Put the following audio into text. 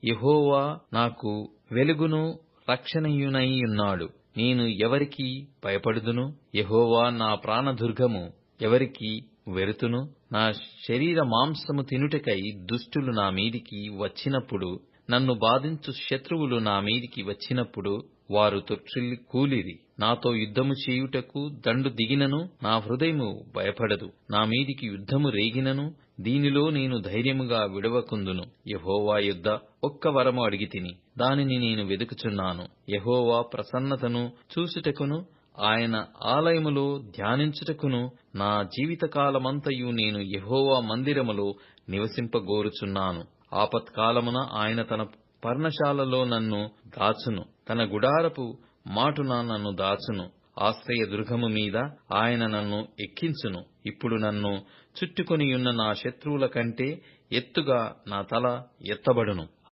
యెహోవా నాకు వెలుగును రక్షణయునైయున్నాడు. నేను ఎవరికి భయపడుదును? యెహోవా నా ప్రాణదుర్గము, ఎవరికి వెరుతును? నా శరీర మాంసము తినుటకై దుష్టులు నా మీదికి వచ్చినప్పుడు, నన్ను బాధించు శత్రువులు నా మీదికి వచ్చినప్పుడు, వారు తొట్రిల్లి కూలిరి. నాతో యుద్ధము చేయుటకు దండు దిగినను నా హృదయము భయపడదు. నా మీదికి యుద్ధము రేగినను దీనిలో నేను ధైర్యముగా విడవకుందును. యెహోవా యొద్ద ఒక్క వరము అడిగితిని, దానిని నేను వెదుకుచున్నాను. యెహోవా ప్రసన్నతను చూచుటకును, ఆయన ఆలయములో ధ్యానించుటకును నా జీవితకాలమంతయు నేను యెహోవా మందిరములో నివసింపగోరుచున్నాను. ఆపత్కాలమున ఆయన తన పర్ణశాలలో నన్ను దాచును, తన గుడారపు మాటున నన్ను దాచును. ఆశ్రయదుర్గము మీద ఆయన నన్ను ఎక్కించును. ఇప్పుడు నన్ను చుట్టుకొనియున్న నా శత్రువుల కంటే ఎత్తుగా నా తల ఎత్తబడును.